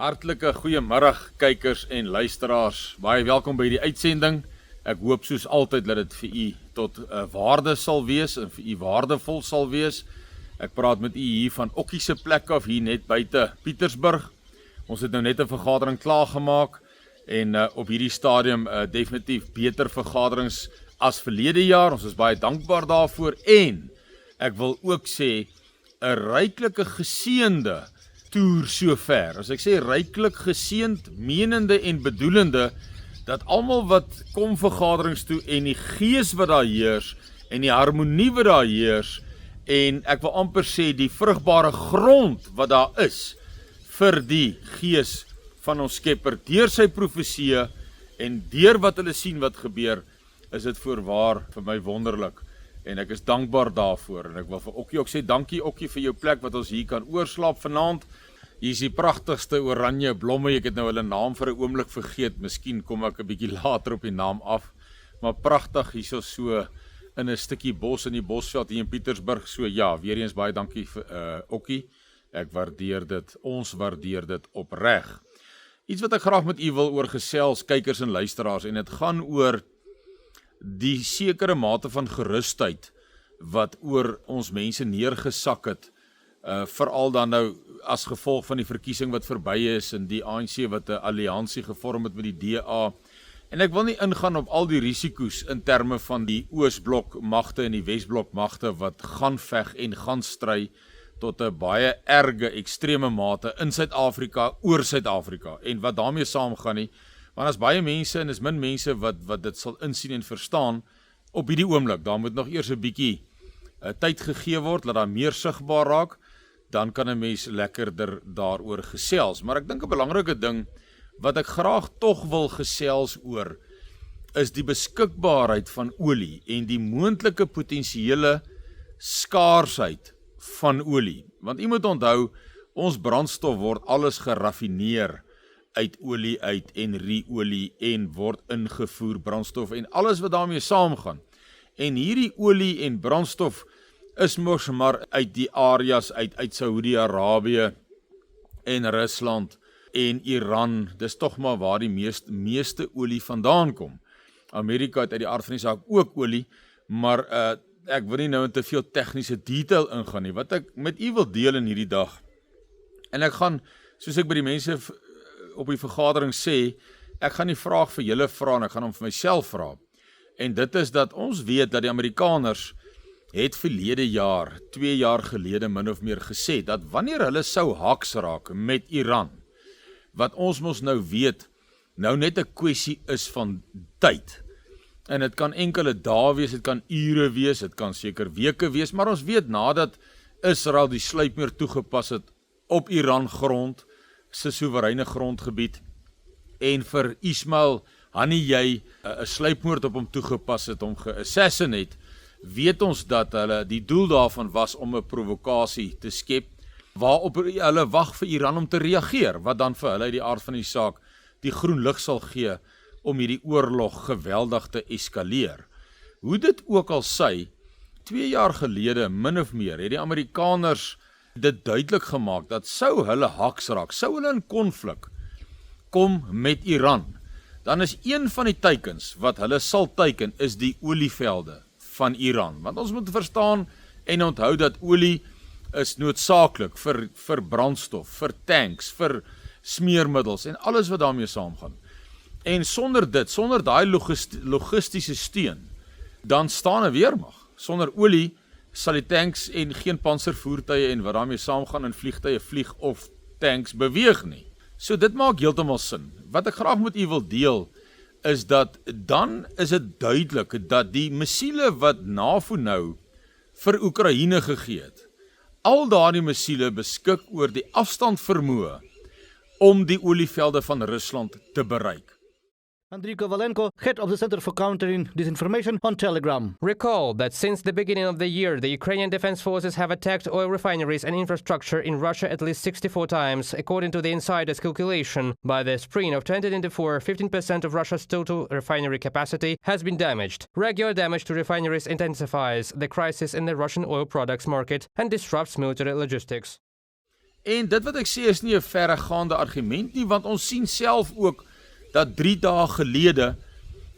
Hartlike goeiemiddag kykers en luisteraars. Baie welkom by die uitsending. Ek hoop soos altyd dat dit vir u tot waarde sal wees en vir u waardevol sal wees. Ek praat met u hier van Okkie se plek af hier net buite Pietersburg. Ons het nou net 'n vergadering klaargemaak en op hierdie stadium definitief beter vergaderings as verlede jaar. Ons is baie dankbaar daarvoor en ek wil ook sê 'n ryklike geseënde toer sover. As ek sê ryklik geseënd, menende en bedoelende dat almal wat kom vergaderings toe en die gees wat daar heers en die harmonie wat daar heers en ek wil amper sê die vrugbare grond wat daar is vir die gees van ons Skepper deur sy profeseë en deur wat hulle sien wat gebeur, is dit voorwaar vir my wonderlik. En ek is dankbaar daarvoor en ek wil vir Okkie ook sê dankie Okkie vir jou plek wat ons hier kan oorslaap vanaand. Hier is die pragtigste oranje blomme, ek het nou hulle naam vir 'n oomblik vergeet, miskien kom ek 'n bietjie later op die naam af, maar pragtig hier so in 'n stukkie bos in die Bosveld hier in Pietersburg, so ja, weer eens baie dankie vir Okkie, ek waardeer dit, ons waardeer dit opreg. Iets wat ek graag met u wil oor gesels, kykers en luisteraars, en dit gaan oor die sekere mate van gerusheid wat oor ons mense neergesak het, veral dan nou as gevolg van die verkiesing wat verby is en die ANC wat 'n alliansie gevorm het met die DA. En ek wil nie ingaan op al die risiko's in terme van die Oosblok magte en die Wesblok magte wat gaan veg en gaan stry tot 'n baie erge ekstreme mate in Suid-Afrika oor Suid-Afrika en wat daarmee saamgaan nie. Want as baie mense en is min mense wat dit sal insien en verstaan op hierdie oomblik, daar moet nog eers 'n bietjie tyd gegee word, laat daar meer sigbaar raak, dan kan 'n mens lekkerder daaroor gesels. Maar ek dink 'n belangrike ding wat ek graag tog wil gesels oor, is die beskikbaarheid van olie en die moontlike potensiële skaarsheid van olie. Want jy moet onthou, ons brandstof word alles geraffineer uit olie uit en ru-olie en word ingevoer brandstof en alles wat daarmee saamgaan. En hierdie olie en brandstof is mos maar uit die areas uit Saudi-Arabië en Rusland en Iran. Dis tog maar waar die meeste olie vandaan kom. Amerika het uit die aard van die saak ook olie, maar ek wil nie nou in te veel tegniese detail ingaan nie. Wat ek met u wil deel in hierdie dag, en ek gaan, soos ek by die mense op die vergadering sê, ek gaan die vraag vir julle vra en ek gaan hom vir myself vra. En dit is dat ons weet dat die Amerikaners het verlede jaar, 2 jaar gelede min of meer gesê, dat wanneer hulle sou haks raak met Iran, wat ons mos nou weet, nou net 'n kwessie is van tyd. En dit kan enkele dae wees, dit kan ure wees, dit kan seker weke wees, maar ons weet nadat Israel die sluipmeer toegepas het op Iran grond, se soewereine grondgebied, en vir Ismail Haniyeh 'n sluipmoord op hom toegepas het, hom geassassinate, weet ons dat hulle, die doel daarvan was om 'n provokasie te skep, waarop hulle wag vir Iran om te reageer, wat dan vir hulle uit die aard van die saak die groen lig sal gee om hierdie oorlog geweldig te eskaleer. Hoe dit ook al sy, 2 jaar gelede, min of meer, het die Amerikaners dit duidelik gemaak, dat sou hulle haks raak, sou hulle in konflik kom met Iran, dan is een van die teikens wat hulle sal teiken, is die olievelde van Iran. Want ons moet verstaan en onthou dat olie is noodsaaklik vir brandstof, vir tanks, vir smeermiddels en alles wat daarmee saamgaan. En sonder dit, sonder daai logistiese steun, dan staan 'n weermag. Sonder olie sal die tanks en geen panservoertuie en wat daarmee saamgaan in vliegtuie vlieg of tanks beweeg nie. So dit maak heeltemal sin. Wat ek graag met u wil deel, is dat dan is dit duidelik dat die missiele wat NAVO nou vir Oekraïne gegee het, al daardie missiele beskik oor die afstand vermoë om die olievelde van Rusland te bereik. Andriy Kovalenko, head of the Center for Countering Disinformation on Telegram. Recall that since the beginning of the year, the Ukrainian defense forces have attacked oil refineries and infrastructure in Russia at least 64 times, according to the insider's calculation. By the spring of 2024, 15% of Russia's total refinery capacity has been damaged. Regular damage to refineries intensifies the crisis in the Russian oil products market and disrupts military logistics. En dit wat ek sê is nie 'n verregaande argument nie, want ons sien self ook dat 3 dae gelede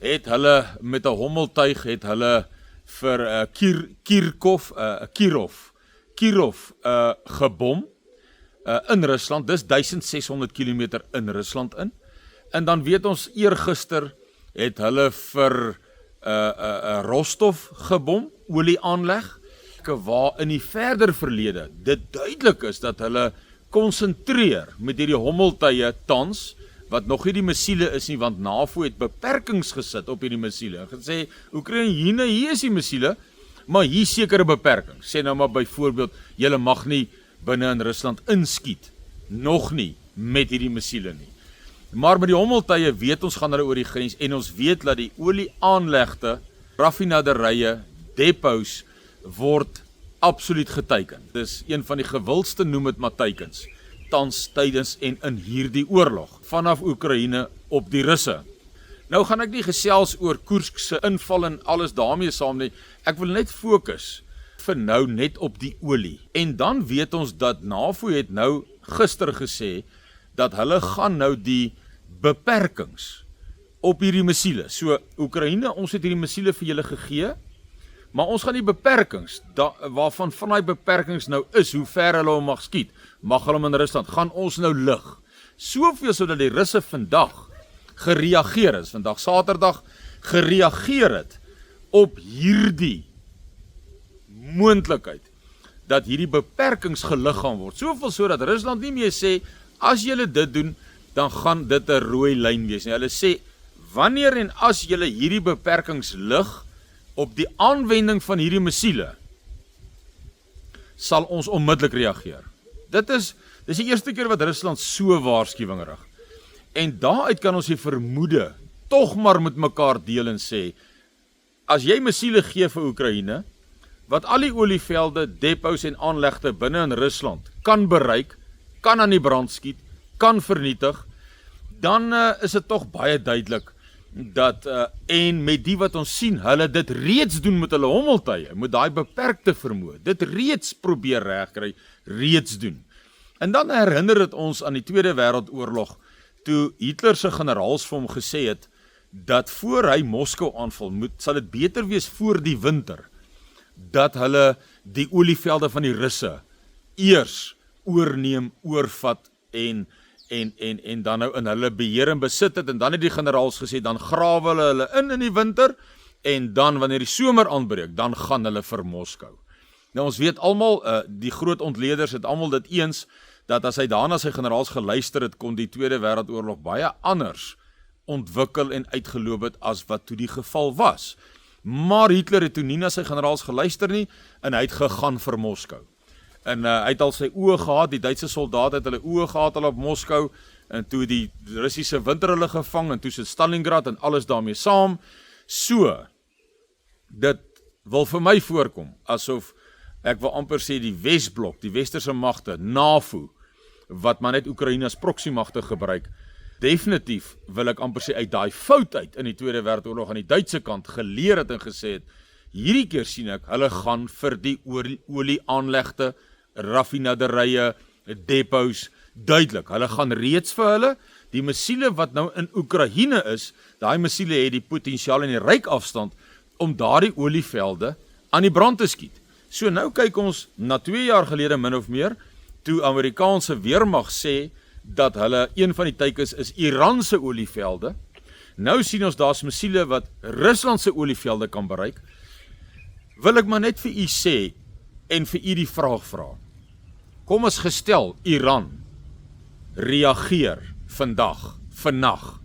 het hulle met 'n hommeltuig het hulle vir Kirov gebom in Rusland. Dis 1600 km in Rusland in. En dan weet ons eergister het hulle vir Rostov gebom, olieaanleg, waar in die verder verlede dit duidelik is dat hulle konsentreer met hierdie hommeltuie tans, wat nog nie die missiele is nie, want NAVO het beperkings gesit op hierdie missiele. Gesê, Oekraïne, hier is die missiele, maar hier sekere beperkings. Sê nou maar byvoorbeeld, julle mag nie binne in Rusland inskiet, nog nie met hierdie missiele nie. Maar met die hommeltuie weet ons gaan hulle oor die grens, en ons weet dat die olieaanlegte, raffinaderye, depots, word absoluut geteken. Dis een van die gewildste, noem het maar teikens, tans, tydens en in hierdie oorlog, vanaf Oekraïne op die Russe. Nou gaan ek nie gesels oor Kursk se inval en alles daarmee saam nie, ek wil net fokus vir nou net op die olie. En dan weet ons dat NAVO het nou gister gesê, dat hulle gaan nou die beperkings op hierdie missiele. So, Oekraïne, ons het hierdie missiele vir julle gegee, maar ons gaan die beperkings, waarvan van die beperkings nou is, hoe ver hulle hom mag skiet, mag hulle hom in Rusland, gaan ons nou lig. Soveel so dat die Russe vandag gereageer is, vandag Saterdag, gereageer het op hierdie moontlikheid, dat hierdie beperkings gelig gaan word. Soveel so dat Rusland nie meer sê, as julle dit doen, dan gaan dit 'n rooi lyn wees. En hulle sê, wanneer en as julle hierdie beperkings lig, op die aanwending van hierdie missiele, sal ons onmiddellik reageer. Dis die eerste keer wat Rusland so waarskuwing rig. En daaruit kan ons die vermoede tog maar met mekaar deel en sê, as jy missiele gee vir Oekraïne, wat al die olievelde, depots en aanlegte binne in Rusland kan bereik, kan aan die brand skiet, kan vernietig, dan is dit tog baie duidelik dat, en met die wat ons sien, hulle dit reeds doen met hulle hommeltuie, met daai beperkte vermoë, dit reeds probeer regkry, reeds doen. En dan herinner dit ons aan die Tweede Wêreldoorlog, toe Hitler se generaals vir hom gesê het, dat voor hy Moskou aanval, sal dit beter wees voor die winter, dat hulle die olievelde van die Russe eers oorneem, oorvat en dan nou in hulle beheer en besit het, en dan het die generaals gesê, dan grawe hulle in die winter, en dan wanneer die somer aanbreek, dan gaan hulle vir Moskou. Nou ons weet almal, die groot ontleeders het almal dit eens, dat as hy daarna sy generaals geluister het, kon die Tweede Wêreldoorlog baie anders ontwikkel en uitgeloop het, as wat toe die geval was. Maar Hitler het toe nie na sy generaals geluister nie, en hy het gegaan vir Moskou. En hy het al sy oë gehad, die Duitse soldaat het hulle oë gehad al op Moskou, en toe die Russiese winter hulle gevang, en toe sit Stalingrad en alles daarmee saam. So, dit wil vir my voorkom, asof, ek wil amper sê die Wesblok, die westerse magte, NAVO, wat maar net Oekraïne as proxymagte gebruik, definitief wil ek amper sê uit daai fout uit in die Tweede Wêreldoorlog aan die Duitse kant geleer het en gesê het, hierdie keer sien ek, hulle gaan vir die olieaanlegte, raffinaderye, depots, duidelik, hulle gaan reeds vir hulle, die missiele wat nou in Oekraïne is, daai missiele het die potensiaal en die ryk afstand, om daardie olievelde aan die brand te skiet. So nou kyk ons, na 2 jaar gelede min of meer, toe Amerikaanse weermag sê, dat hulle, een van die teikens is Iranse olievelde, nou sien ons daar's missiele wat Ruslandse olievelde kan bereik, wil ek maar net vir u sê, en vir u die vraag vra, kom ons gestel, Iran reageer vandag,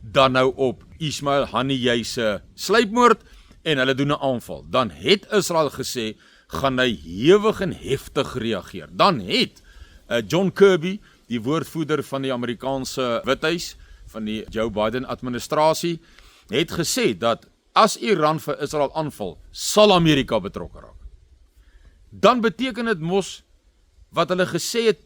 dan nou op Ismail Haniyeh se sluipmoord, en hulle doen 'n aanval, dan het Israel gesê, gaan hy hewig en heftig reageer. Dan het John Kirby, die woordvoerder van die Amerikaanse Withuis, van die Joe Biden administrasie, het gesê dat as Iran vir Israel aanval, sal Amerika betrokke raak. Dan beteken dit mos, wat hulle gesê het,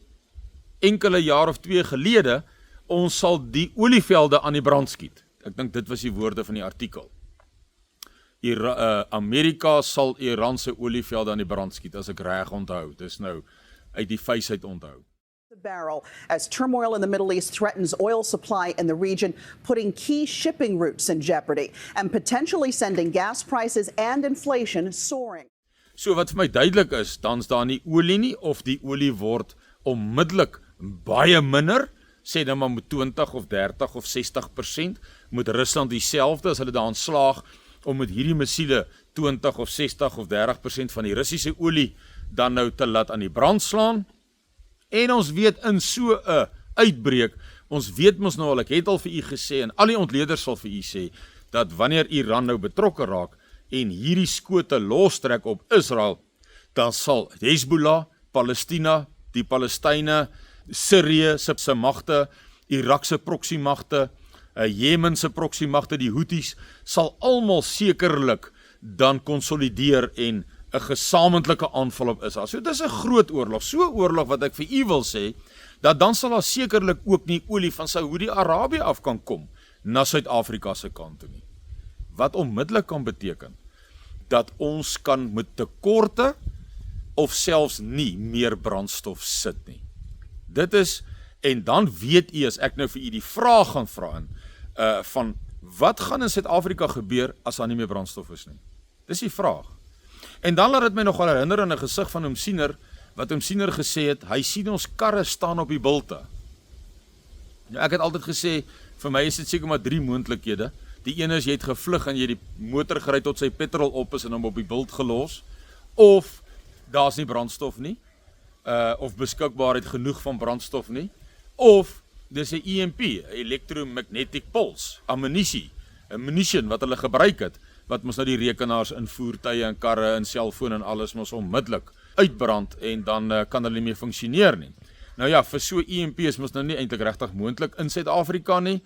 enkele jaar of 2 gelede, ons sal die olievelde aan die brand skiet. Ek dink dit was die woorde van die artikel. Amerika sal Iranse olievelde aan die brand skiet, as ek reg onthou. Dis nou uit die fees uit onthou. The barrel as turmoil in the Middle East threatens oil supply in the region, putting key shipping routes in jeopardy and potentially sending gas prices and inflation soaring. So wat vir my duidelik is, dan's daar nie olie nie of die olie word onmiddellik baie minder, sê nou maar met 20 of 30 of 60%, moet Rusland dieselfde as hulle daarin slaag om met hierdie missiele 20 of 60 of 30% van die Russiese olie dan nou te laat aan die brand slaan. En ons weet in so 'n uitbreek, ons weet mos nou al, ek het al vir u gesê, en al die ontleeders sal vir u sê, dat wanneer Iran nou betrokke raak, en hierdie skote lostrek op Israel, dan sal Hezbollah, Palestina, die Palestynë, Sirië se magte, Irak se proxy magte, Jemen se proxy magte, die Houthis, sal almal sekerlik dan konsolideer en 'n gesamentlike aanval op Israel. So dis 'n groot oorlog, so 'n oorlog wat ek vir u wil sê, dat dan sal daar sekerlik ook nie olie van Saudi-Arabië af kan kom na Suid-Afrika se kant toe nie. Wat onmiddellik kan beteken dat ons kan met tekorte of selfs nie meer brandstof sit nie. Dit is, en dan weet u as ek nou vir u die vraag gaan vra van wat gaan in Suid-Afrika gebeur as daar nie meer brandstof is nie. Dis die vraag. En dan laat dit my nogal herinner aan 'n gesig van oom Siener, wat oom Siener gesê het, hy sien ons karre staan op die bilte. Nou, ek het altyd gesê, vir my is dit seker maar 3 moontlikhede. Die een is, jy het gevlug en jy die motor gery tot sy petrol op is en hom op die bult gelos, of daar's nie brandstof nie, of beskikbaarheid genoeg van brandstof nie, of dis 'n EMP, electromagnetic pulse, ammunition wat hulle gebruik het, wat mos nou die rekenaars in voertuie en karre en selfone en alles mos onmiddellik uitbrand en dan kan hulle nie meer funksioneer nie. Nou ja, vir so EMP is mos nou nie eintlik regtig moontlik in Suid-Afrika nie.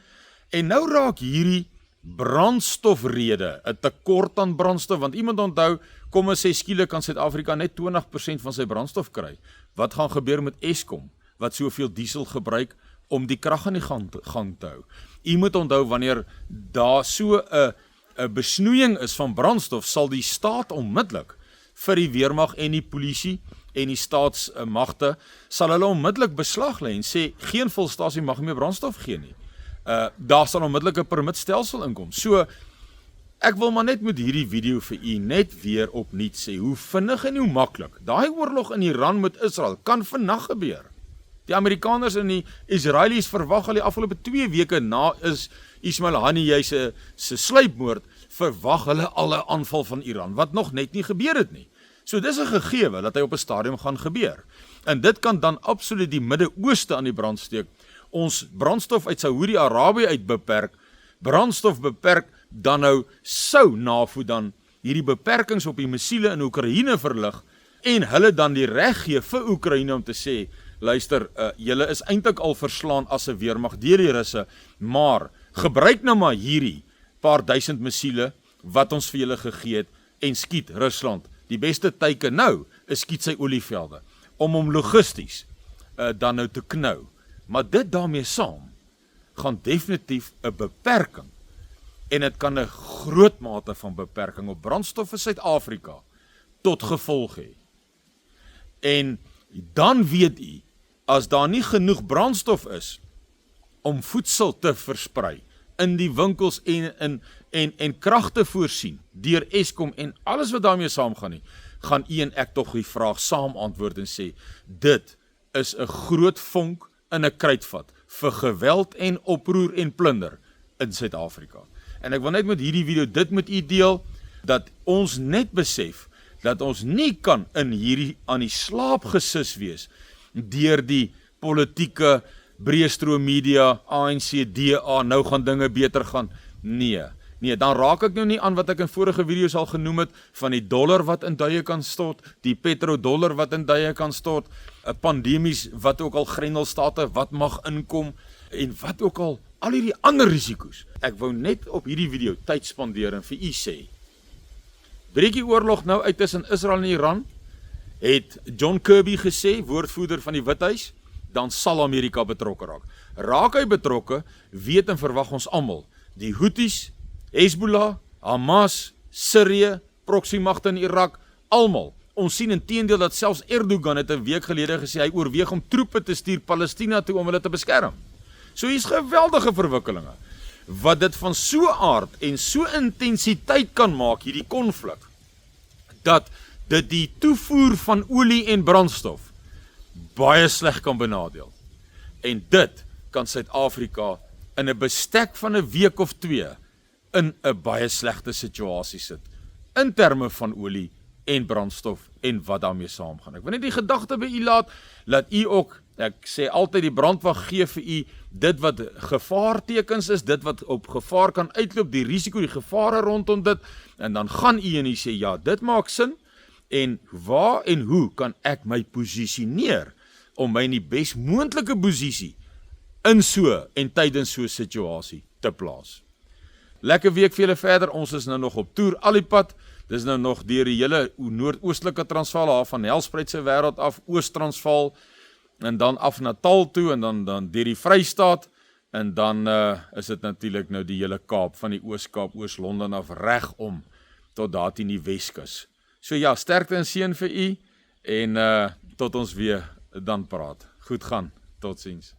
En nou raak hierdie brandstofrede 'n tekort aan brandstof, want iemand onthou, kom ons sê skielik kan Suid-Afrika net 20% van sy brandstof kry. Wat gaan gebeur met Eskom wat soveel diesel gebruik om die krag aan die gang te hou? U moet onthou, wanneer daar so 'n besnoeiing is van brandstof, sal die staat onmiddellik vir die weermag en die polisie en die staatsmagte sal hulle onmiddellik beslag lê en sê geen volstasie mag meer brandstof gee nie. Daar sal onmiddellik 'n permitstelsel inkom. So ek wil maar net met hierdie video vir u net weer opnuut sê hoe vinnig en hoe maklik daai oorlog in Iran met Israel kan vannag gebeur. Die Amerikaners en die Israelies verwag al die afgelope 2 weke na Ismail Haniyeh se sluipmoord, verwag hulle al 'n aanval van Iran, wat nog net nie gebeur het nie. So dis 'n gegewe dat hy op 'n stadium gaan gebeur. En dit kan dan absoluut die Midde-Ooste aan die brand steek. Ons brandstof uit Saudi-Arabië uit beperk, brandstof beperk, dan nou sou NAVO dan hierdie beperkings op die missiele in Oekraïne verlig en hulle dan die reg gee vir Oekraïne om te sê, luister, julle is eintlik al verslaan as 'n weermag deur die Russe, maar gebruik nou maar hierdie paar duisend missiele wat ons vir julle gegee het en skiet Rusland. Die beste teiken nou is skiet sy olievelde om hom logisties dan nou te knou. Maar dit daarmee saam gaan definitief 'n beperking en dit kan 'n groot mate van beperking op brandstof vir Suid-Afrika tot gevolg hê. En dan weet u, as daar nie genoeg brandstof is om voedsel te versprei in die winkels en krag te voorsien deur Eskom en alles wat daarmee saamgaan nie, gaan u en ek tog die vraag saam antwoord en sê, dit is 'n groot vonk in 'n kruitvat vir geweld en oproer en plunder in Suid-Afrika. En ek wil net met hierdie video dit met u deel, dat ons net besef, dat ons nie kan in hierdie aan die slaap gesis wees, deur die politieke, breëstroom media, ANC, DA, nou gaan dinge beter gaan. Nee, dan raak ek nou nie aan wat ek in vorige video's al genoem het, van die dollar wat in duie kan stort, die petrodollar wat in duie kan stort, 'n pandemies wat ook al Grendelstaate wat mag inkom, en wat ook al hierdie ander risiko's. Ek wou net op hierdie video tyd spandeer en vir u sê, breek die oorlog nou uit tussen Israel en Iran, het John Kirby gesê, woordvoerder van die Withuis, dan sal Amerika betrokke raak. Raak hy betrokke, weet en verwag ons almal, die Houthis, Hezbollah, Hamas, Sirië, proxy magte in Irak, almal ons sien inteendeel dat selfs Erdogan het 'n week gelede gesê hy oorweeg om troepe te stuur Palestina toe om hulle te beskerm. So hier's geweldige verwikkelinge wat dit van so aard en so intensiteit kan maak hierdie konflik dat dit die toevoer van olie en brandstof baie sleg kan benadeel. En dit kan Suid-Afrika in 'n bestek van 'n week of 2 in 'n baie slegte situasie sit in terme van olie en brandstof en wat daarmee saamgaan. Ek wil net die gedagte by u laat u ook, ek sê altyd die brandwag gee vir u dit wat gevaartekens is, dit wat op gevaar kan uitloop, die risiko, die gevare rondom dit, en dan gaan u en u sê, ja, dit maak sin, en waar en hoe kan ek my posisioneer om my in die best moontlike posisie in so en tydens so 'n situasie te plaas. Lekker week vir julle verder, ons is nou nog op toer al die pad, dis nou nog deur die hele noordoostelike Transvaal, daar van Helspruit se wêreld af, Oos-Transvaal, en dan af Natal toe, en dan deur die Vrystaat, en dan is dit natuurlik nou die hele Kaap, van die Oos-Kaap, Oos-London af, reg om, tot daar teen die Weskus. So ja, sterkte en seën vir u, en tot ons weer dan praat. Goed gaan, totsiens.